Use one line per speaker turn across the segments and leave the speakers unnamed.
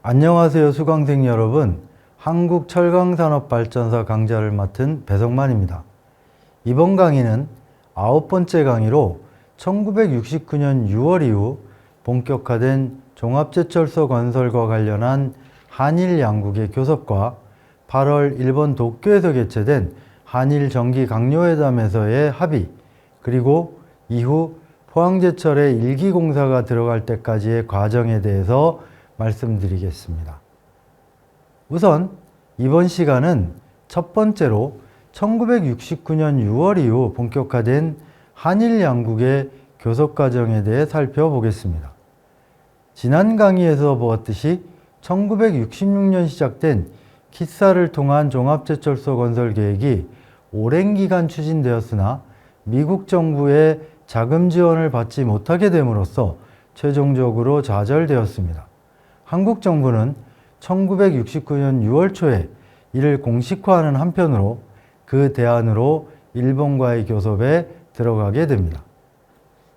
안녕하세요, 수강생 여러분. 한국철강산업발전사 강좌를 맡은 배성만입니다. 이번 강의는 9번째 강의로 1969년 6월 이후 본격화된 종합제철소 건설과 관련한 한일 양국의 교섭과 8월 일본 도쿄에서 개최된 한일 정기 강요회담에서의 합의, 그리고 이후 포항제철의 일기 공사가 들어갈 때까지의 과정에 대해서 말씀드리겠습니다. 우선 이번 시간은 첫 번째로 1969년 6월 이후 본격화된 한일 양국의 교섭 과정에 대해 살펴보겠습니다. 지난 강의에서 보았듯이 1966년 시작된 키사를 통한 종합제철소 건설 계획이 오랜 기간 추진되었으나 미국 정부의 자금 지원을 받지 못하게 됨으로써 최종적으로 좌절되었습니다. 한국 정부는 1969년 6월 초에 이를 공식화하는 한편으로 그 대안으로 일본과의 교섭에 들어가게 됩니다.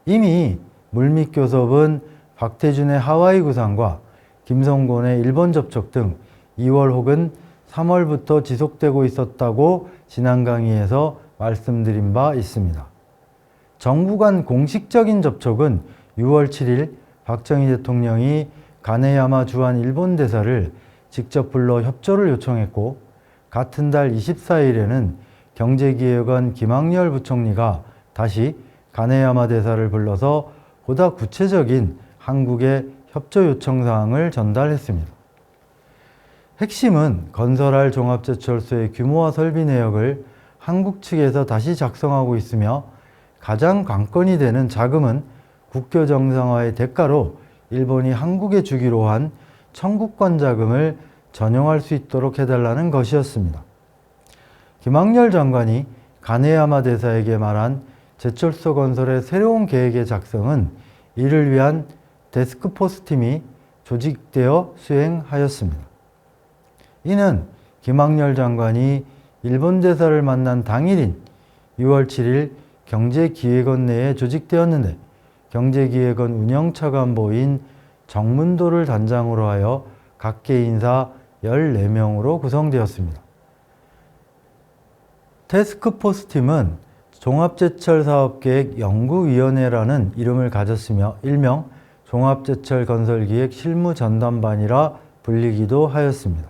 이미 물밑 교섭은 박태준의 하와이 구상과 김성곤의 일본 접촉 등 2월 혹은 3월부터 지속되고 있었다고 지난 강의에서 말씀드린 바 있습니다. 정부 간 공식적인 접촉은 6월 7일 박정희 대통령이 가네야마 주한 일본 대사를 직접 불러 협조를 요청했고, 같은 달 24일에는 경제기획원 김학열 부총리가 다시 가네야마 대사를 불러서 보다 구체적인 한국의 협조 요청 사항을 전달했습니다. 핵심은 건설할 종합제철소의 규모와 설비 내역을 한국 측에서 다시 작성하고 있으며, 가장 관건이 되는 자금은 국교 정상화의 대가로 일본이 한국에 주기로 한 청구권 자금을 전용할 수 있도록 해달라는 것이었습니다. 김학열 장관이 가네야마 대사에게 말한 제철소 건설의 새로운 계획의 작성은 이를 위한 데스크포스 팀이 조직되어 수행하였습니다. 이는 김학열 장관이 일본 대사를 만난 당일인 6월 7일 경제기획원 내에 조직되었는데, 경제기획원 운영차관보인 정문도를 단장으로 하여 각계 인사 14명으로 구성되었습니다. 태스크포스 팀은 종합제철사업계획연구위원회라는 이름을 가졌으며 일명 종합제철건설기획 실무전담반이라 불리기도 하였습니다.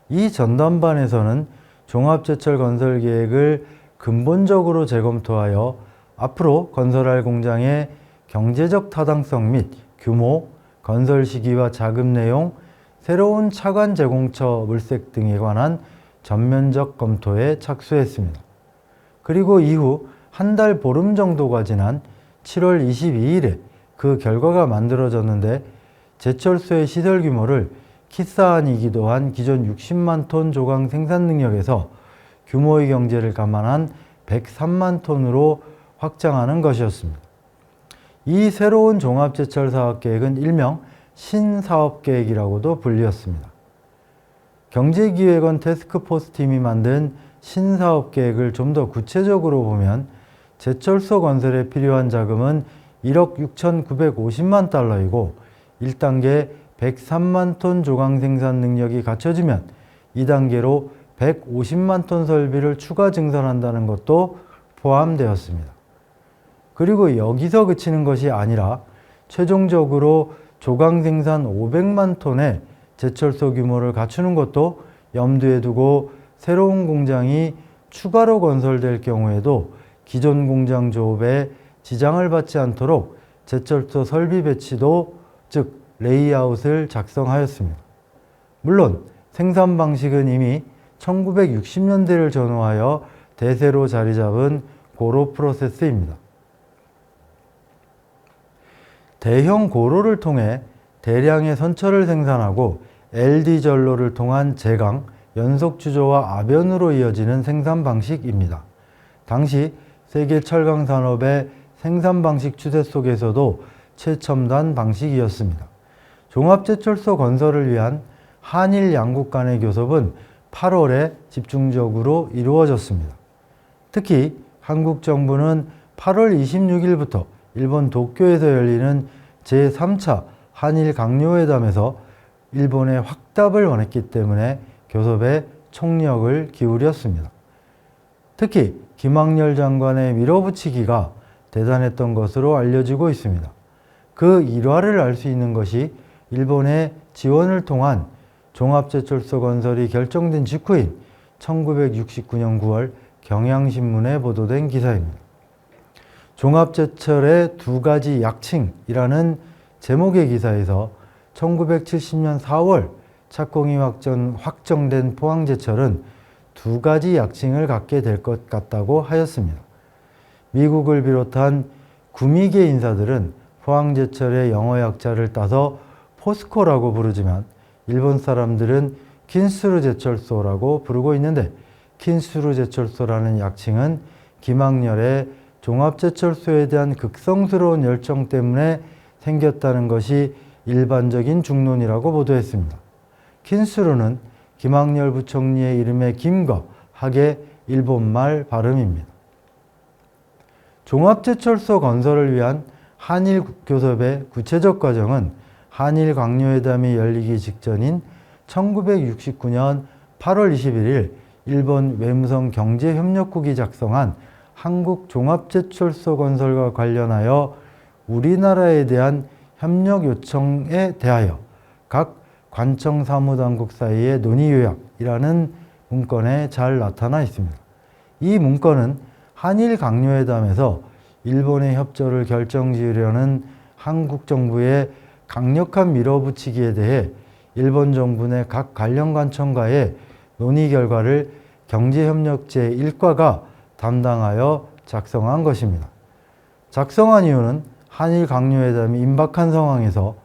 이 전담반에서는 종합제철건설계획을 근본적으로 재검토하여 앞으로 건설할 공장의 경제적 타당성 및 규모, 건설 시기와 자금 내용, 새로운 차관 제공처 물색 등에 관한 전면적 검토에 착수했습니다. 그리고 이후 한 달 보름 정도가 지난 7월 22일에 그 결과가 만들어졌는데, 제철소의 시설 규모를 키사안이기도 한 기존 60만 톤 조강 생산 능력에서 규모의 경제를 감안한 103만 톤으로 확장하는 것이었습니다. 이 새로운 종합제철사업계획은 일명 신사업계획이라고도 불렸습니다. 경제기획원 태스크포스 팀이 만든 신사업계획을 좀 더 구체적으로 보면, 제철소 건설에 필요한 자금은 1억 6,950만 달러이고 1단계 103만 톤 조강 생산 능력이 갖춰지면 2단계로 150만 톤 설비를 추가 증설한다는 것도 포함되었습니다. 그리고 여기서 그치는 것이 아니라 최종적으로 조강 생산 500만 톤의 제철소 규모를 갖추는 것도 염두에 두고 새로운 공장이 추가로 건설될 경우에도 기존 공장 조업에 지장을 받지 않도록 제철소 설비 배치도, 즉 레이아웃을 작성하였습니다. 물론 생산 방식은 이미 1960년대를 전후하여 대세로 자리 잡은 고로 프로세스입니다. 대형 고로를 통해 대량의 선철을 생산하고 LD 전로를 통한 제강, 연속 주조와 아변으로 이어지는 생산 방식입니다. 당시 세계 철강 산업의 생산 방식 추세 속에서도 최첨단 방식이었습니다. 종합제철소 건설을 위한 한일 양국 간의 교섭은 8월에 집중적으로 이루어졌습니다. 특히 한국 정부는 8월 26일부터 일본 도쿄에서 열리는 제3차 한일 강요회담에서 일본에 확답을 원했기 때문에 교섭에 총력을 기울였습니다. 특히 김학렬 장관의 밀어붙이기가 대단했던 것으로 알려지고 있습니다. 그 일화를 알 수 있는 것이 일본의 지원을 통한 종합제철소 건설이 결정된 직후인 1969년 9월 경향신문에 보도된 기사입니다. 종합제철의 두 가지 약칭이라는 제목의 기사에서 1970년 4월 착공이 확정된 포항제철은 두 가지 약칭을 갖게 될 것 같다고 하였습니다. 미국을 비롯한 구미계 인사들은 포항제철의 영어 약자를 따서 포스코라고 부르지만 일본 사람들은 킨스루 제철소라고 부르고 있는데, 킨스루 제철소라는 약칭은 김학렬의 종합제철소에 대한 극성스러운 열정 때문에 생겼다는 것이 일반적인 중론이라고 보도했습니다. 킨스루는 김학렬 부총리의 이름의 김과 학의 일본말 발음입니다. 종합제철소 건설을 위한 한일 교섭의 구체적 과정은 한일 강요회담이 열리기 직전인 1969년 8월 21일 일본 외무성 경제협력국이 작성한 한국 종합제철소 건설과 관련하여 우리나라에 대한 협력 요청에 대하여 각 관청 사무당국 사이의 논의 요약이라는 문건에 잘 나타나 있습니다. 이 문건은 한일 강요회담에서 일본의 협조를 결정지으려는 한국 정부의 강력한 밀어붙이기에 대해 일본 정부 내 각 관련 관청과의 논의 결과를 경제협력 제1과가 담당하여 작성한 것입니다. 작성한 이유는 한일 강요회담이 임박한 상황에서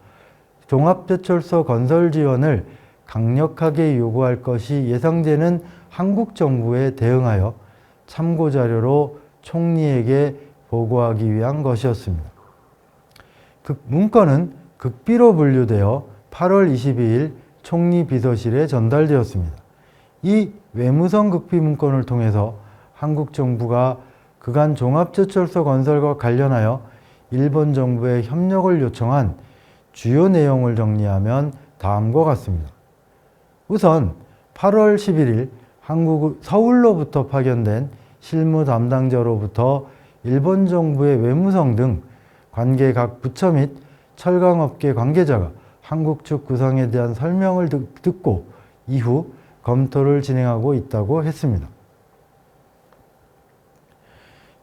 종합제철소 건설 지원을 강력하게 요구할 것이 예상되는 한국 정부에 대응하여 참고자료로 총리에게 보고하기 위한 것이었습니다. 그 문건은 극비로 분류되어 8월 22일 총리 비서실에 전달되었습니다. 이 외무성 극비 문건을 통해서 한국 정부가 그간 종합제철소 건설과 관련하여 일본 정부의 협력을 요청한 주요 내용을 정리하면 다음과 같습니다. 우선 8월 11일 서울로부터 파견된 실무 담당자로부터 일본 정부의 외무성 등 관계 각 부처 및 철강업계 관계자가 한국 측 구상에 대한 설명을 듣고 이후 검토를 진행하고 있다고 했습니다.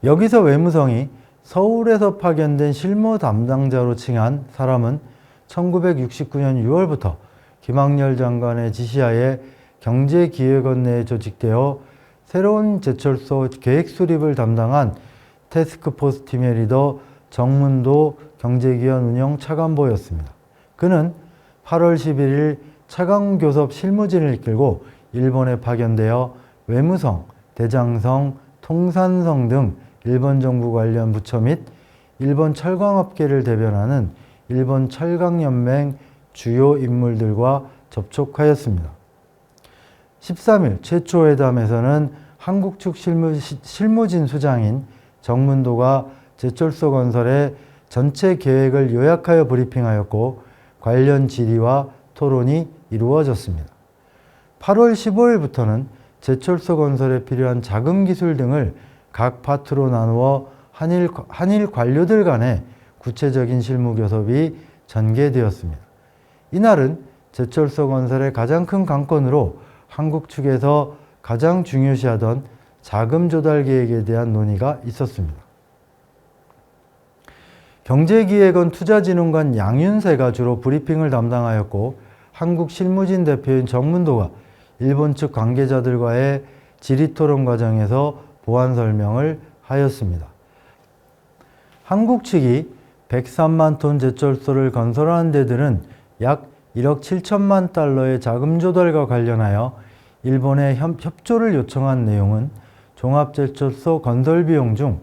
여기서 외무성이 서울에서 파견된 실무 담당자로 칭한 사람은 1969년 6월부터 김학렬 장관의 지시하에 경제기획원 내에 조직되어 새로운 제철소 계획 수립을 담당한 태스크포스 팀의 리더 정문도 경제기원 운영 차관보였습니다. 그는 8월 11일 차관교섭 실무진을 이끌고 일본에 파견되어 외무성, 대장성, 통산성 등 일본 정부 관련 부처 및 일본 철강업계를 대변하는 일본 철강연맹 주요 인물들과 접촉하였습니다. 13일 최초 회담에서는 한국 측 실무진 수장인 정문도가 제철소 건설의 전체 계획을 요약하여 브리핑하였고 관련 질의와 토론이 이루어졌습니다. 8월 15일부터는 제철소 건설에 필요한 자금 기술 등을 각 파트로 나누어 한일 관료들 간의 구체적인 실무 교섭이 전개되었습니다. 이날은 제철소 건설의 가장 큰 관건으로 한국 측에서 가장 중요시하던 자금 조달 계획에 대한 논의가 있었습니다. 경제기획원 투자진흥관 양윤세가 주로 브리핑을 담당하였고 한국 실무진 대표인 정문도가 일본 측 관계자들과의 질의토론 과정에서 보완 설명을 하였습니다. 한국 측이 103만 톤 제철소를 건설하는 데들은 약 1억 7천만 달러의 자금 조달과 관련하여 일본에 협조를 요청한 내용은 종합제철소 건설 비용 중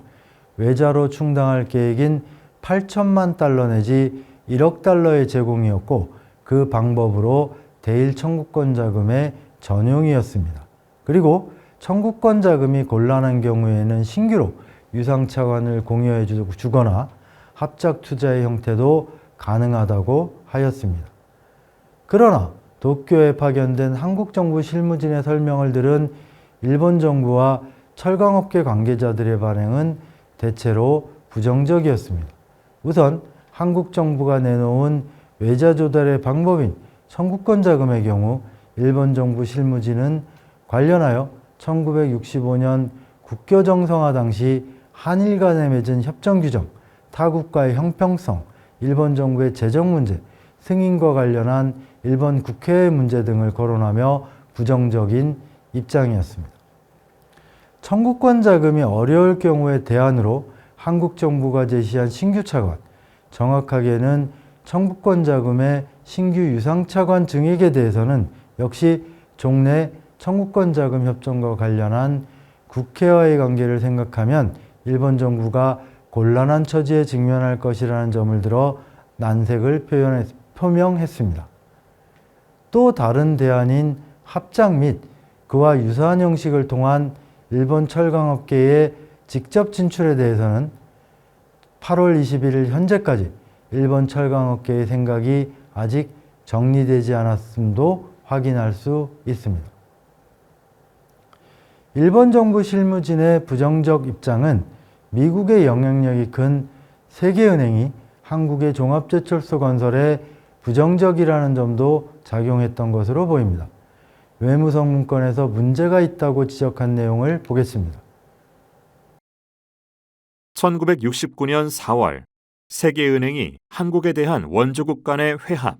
외자로 충당할 계획인 8천만 달러 내지 1억 달러의 제공이었고 그 방법으로 대일 청구권 자금의 전용이었습니다. 그리고 청구권 자금이 곤란한 경우에는 신규로 유상차관을 공여해 주거나 합작 투자의 형태도 가능하다고 하였습니다. 그러나 도쿄에 파견된 한국 정부 실무진의 설명을 들은 일본 정부와 철강업계 관계자들의 반응은 대체로 부정적이었습니다. 우선 한국 정부가 내놓은 외자 조달의 방법인 청구권 자금의 경우 일본 정부 실무진은 관련하여 1965년 국교 정상화 당시 한일 간에 맺은 협정 규정, 타국과의 형평성, 일본 정부의 재정 문제, 승인과 관련한 일본 국회의 문제 등을 거론하며 부정적인 입장이었습니다. 청구권 자금이 어려울 경우의 대안으로 한국 정부가 제시한 신규 차관, 정확하게는 청구권 자금의 신규 유상차관 증액에 대해서는 역시 종래 청구권 자금 협정과 관련한 국회와의 관계를 생각하면 일본 정부가 곤란한 처지에 직면할 것이라는 점을 들어 난색을 표명했습니다. 또 다른 대안인 합작 및 그와 유사한 형식을 통한 일본 철강업계의 직접 진출에 대해서는 8월 21일 현재까지 일본 철강업계의 생각이 아직 정리되지 않았음도 확인할 수 있습니다. 일본 정부 실무진의 부정적 입장은 미국의 영향력이 큰 세계은행이 한국의 종합제철소 건설에 부정적이라는 점도 작용했던 것으로 보입니다. 외무성 문건에서 문제가 있다고 지적한 내용을 보겠습니다.
1969년 4월 세계은행이 한국에 대한 원조국 간의 회합,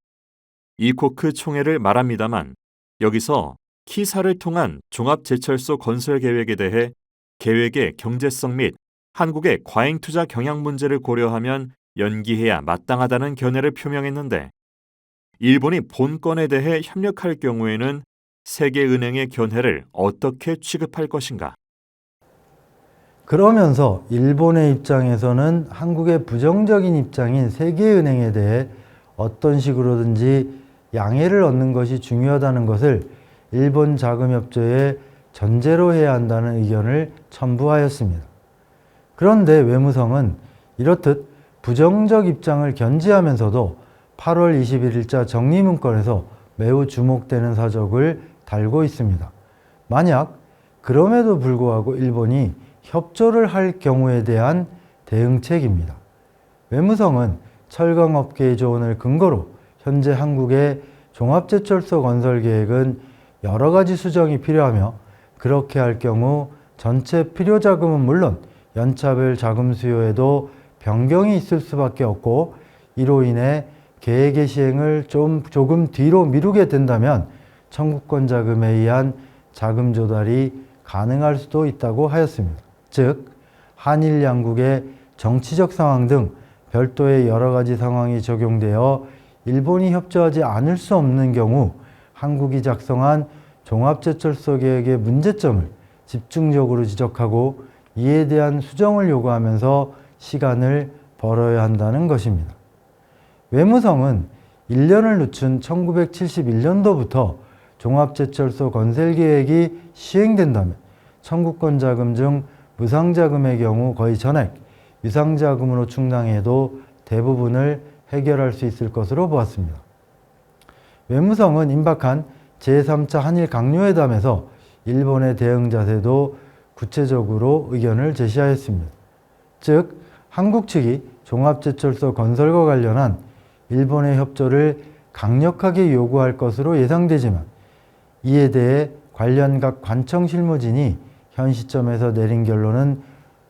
이코크 총회를 말합니다만 여기서 키사를 통한 종합제철소 건설 계획에 대해 계획의 경제성 및 한국의 과잉투자 경향 문제를 고려하면 연기해야 마땅하다는 견해를 표명했는데 일본이 본건에 대해 협력할 경우에는 세계은행의 견해를 어떻게 취급할 것인가?
그러면서 일본의 입장에서는 한국의 부정적인 입장인 세계은행에 대해 어떤 식으로든지 양해를 얻는 것이 중요하다는 것을 일본 자금협조의 전제로 해야 한다는 의견을 첨부하였습니다. 그런데 외무성은 이렇듯 부정적 입장을 견지하면서도 8월 21일자 정리문건에서 매우 주목되는 사적을 달고 있습니다. 만약 그럼에도 불구하고 일본이 협조를 할 경우에 대한 대응책입니다. 외무성은 철강업계의 조언을 근거로 현재 한국의 종합제철소 건설 계획은 여러 가지 수정이 필요하며 그렇게 할 경우 전체 필요 자금은 물론 연차별 자금 수요에도 변경이 있을 수밖에 없고 이로 인해 계획의 시행을 조금 뒤로 미루게 된다면 청구권 자금에 의한 자금 조달이 가능할 수도 있다고 하였습니다. 즉, 한일 양국의 정치적 상황 등 별도의 여러 가지 상황이 적용되어 일본이 협조하지 않을 수 없는 경우 한국이 작성한 종합제철소 계획의 문제점을 집중적으로 지적하고 이에 대한 수정을 요구하면서 시간을 벌어야 한다는 것입니다. 외무성은 1년을 늦춘 1971년도부터 종합제철소 건설 계획이 시행된다면 청구권 자금 중 무상자금의 경우 거의 전액, 유상자금으로 충당해도 대부분을 해결할 수 있을 것으로 보았습니다. 외무성은 임박한 제3차 한일 강요회담에서 일본의 대응 자세도 구체적으로 의견을 제시하였습니다. 즉, 한국 측이 종합제철소 건설과 관련한 일본의 협조를 강력하게 요구할 것으로 예상되지만 이에 대해 관련 각 관청 실무진이 현 시점에서 내린 결론은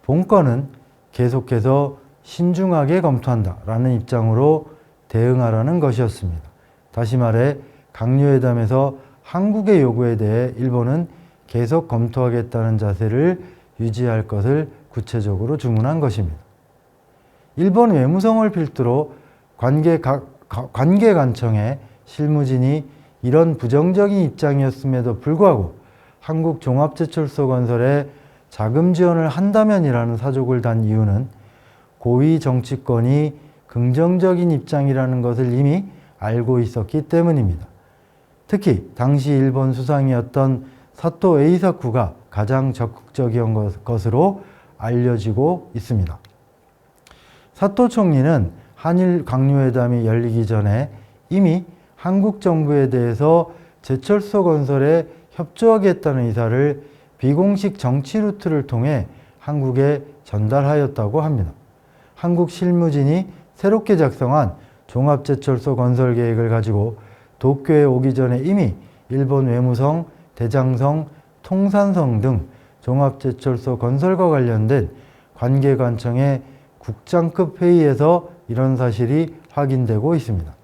본건은 계속해서 신중하게 검토한다라는 입장으로 대응하라는 것이었습니다. 다시 말해 강요회담에서 한국의 요구에 대해 일본은 계속 검토하겠다는 자세를 유지할 것을 구체적으로 주문한 것입니다. 일본 외무성을 필두로 관계관청의 실무진이 이런 부정적인 입장이었음에도 불구하고 한국 종합제철소 건설에 자금 지원을 한다면이라는 사족을 단 이유는 고위 정치권이 긍정적인 입장이라는 것을 이미 알고 있었기 때문입니다. 특히 당시 일본 수상이었던 사토 에이사쿠가 가장 적극적인 것으로 알려지고 있습니다. 사토 총리는 한일 강요회담이 열리기 전에 이미 한국 정부에 대해서 제철소 건설에 협조하겠다는 의사를 비공식 정치 루트를 통해 한국에 전달하였다고 합니다. 한국 실무진이 새롭게 작성한 종합제철소 건설 계획을 가지고 도쿄에 오기 전에 이미 일본 외무성, 대장성, 통산성 등 종합제철소 건설과 관련된 관계관청의 국장급 회의에서 이런 사실이 확인되고 있습니다.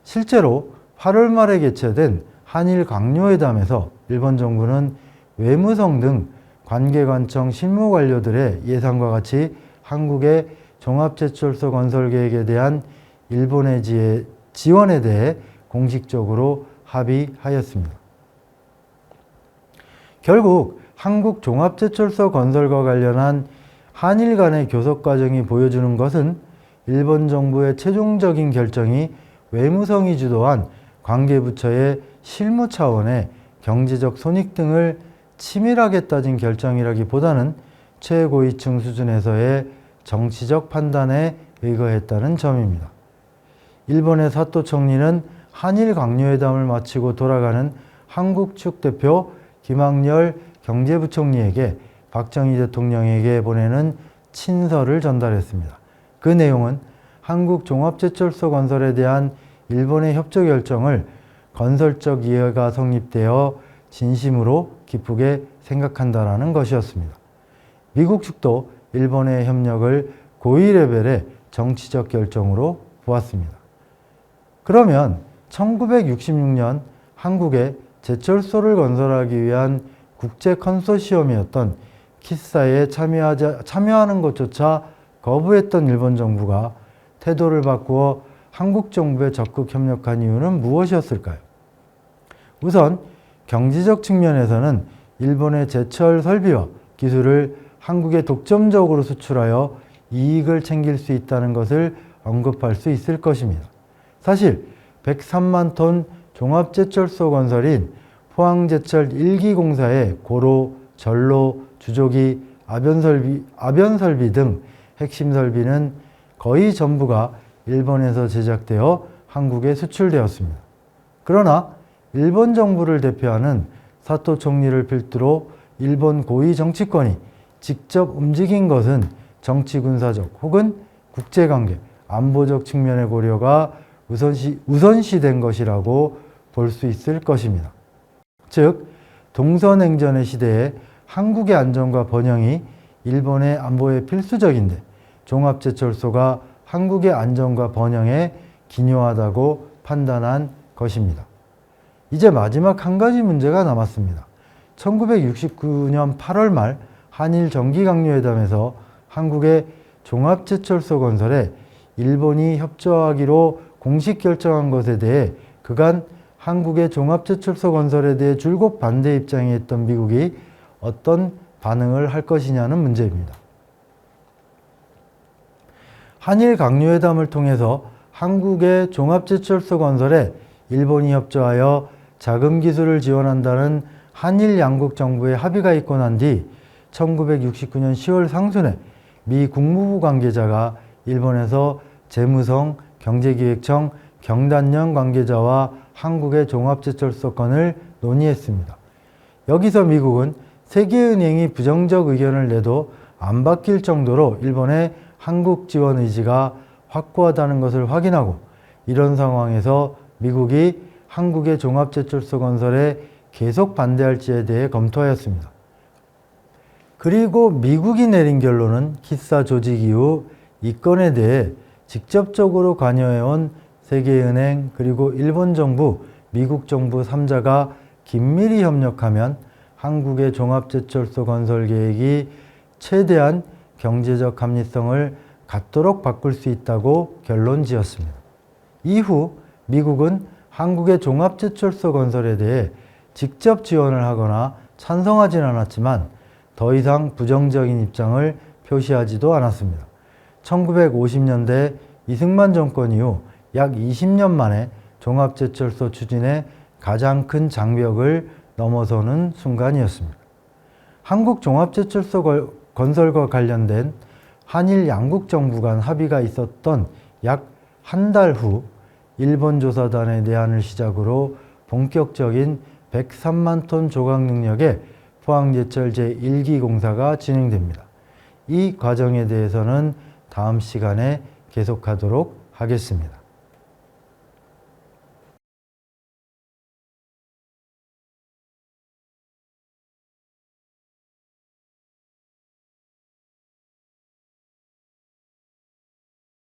실제로 8월 말에 개최된 한일 강요회담에서 일본 정부는 외무성 등 관계관청 실무관료들의 예상과 같이 한국의 종합제철소 건설 계획에 대한 일본의 지원에 대해 공식적으로 합의하였습니다. 결국 한국 종합제철소 건설과 관련한 한일 간의 교섭 과정이 보여주는 것은 일본 정부의 최종적인 결정이 외무성이 주도한 관계부처의 실무 차원의 경제적 손익 등을 치밀하게 따진 결정이라기보다는 최고위층 수준에서의 정치적 판단에 의거했다는 점입니다. 일본의 사토 총리는 한일 강요회담을 마치고 돌아가는 한국 측 대표 김학열 경제부총리에게 박정희 대통령에게 보내는 친서를 전달했습니다. 그 내용은 한국 종합제철소 건설에 대한 일본의 협조 결정을 건설적 이해가 성립되어 진심으로 기쁘게 생각한다라는 것이었습니다. 미국 측도 일본의 협력을 고위 레벨의 정치적 결정으로 보았습니다. 그러면 1966년 한국에 제철소를 건설하기 위한 국제 컨소시엄이었던 키사에 참여하는 것조차 거부했던 일본 정부가 태도를 바꾸어 한국 정부에 적극 협력한 이유는 무엇이었을까요? 우선 경제적 측면에서는 일본의 제철 설비와 기술을 한국에 독점적으로 수출하여 이익을 챙길 수 있다는 것을 언급할 수 있을 것입니다. 사실 103만 톤 종합제철소 건설인 포항제철 1기 공사의 고로, 전로, 주조기, 아변설비 등 핵심 설비는 거의 전부가 일본에서 제작되어 한국에 수출되었습니다. 그러나 일본 정부를 대표하는 사토 총리를 필두로 일본 고위 정치권이 직접 움직인 것은 정치군사적 혹은 국제관계, 안보적 측면의 고려가 우선시된 것이라고 볼 수 있을 것입니다. 즉, 동서냉전의 시대에 한국의 안전과 번영이 일본의 안보에 필수적인데 종합제철소가 한국의 안전과 번영에 기여하다고 판단한 것입니다. 이제 마지막 한 가지 문제가 남았습니다. 1969년 8월 말 한일 정기강요회담에서 한국의 종합제철소 건설에 일본이 협조하기로 공식 결정한 것에 대해 그간 한국의 종합제철소 건설에 대해 줄곧 반대 입장에 있던 미국이 어떤 반응을 할 것이냐는 문제입니다. 한일 강요회담을 통해서 한국의 종합제철소 건설에 일본이 협조하여 자금 기술을 지원한다는 한일 양국 정부의 합의가 있고 난 뒤 1969년 10월 상순에 미 국무부 관계자가 일본에서 재무성, 경제기획청, 경단련 관계자와 한국의 종합제철소 건을 논의했습니다. 여기서 미국은 세계은행이 부정적 의견을 내도 안 바뀔 정도로 일본의 한국 지원 의지가 확고하다는 것을 확인하고 이런 상황에서 미국이 한국의 종합제철소 건설에 계속 반대할지에 대해 검토하였습니다. 그리고 미국이 내린 결론은 키사 조직 이후 이 건에 대해 직접적으로 관여해온 세계은행 그리고 일본 정부, 미국 정부 3자가 긴밀히 협력하면 한국의 종합제철소 건설 계획이 최대한 경제적 합리성을 갖도록 바꿀 수 있다고 결론 지었습니다. 이후 미국은 한국의 종합제철소 건설에 대해 직접 지원을 하거나 찬성하진 않았지만 더 이상 부정적인 입장을 표시하지도 않았습니다. 1950년대 이승만 정권 이후 약 20년 만에 종합제철소 추진의 가장 큰 장벽을 넘어서는 순간이었습니다. 한국 종합제철소 건설과 관련된 한일 양국 정부 간 합의가 있었던 약 한 달 후 일본 조사단의 내한을 시작으로 본격적인 103만 톤 조각 능력의 포항제철 제1기 공사가 진행됩니다. 이 과정에 대해서는 다음 시간에 계속하도록 하겠습니다.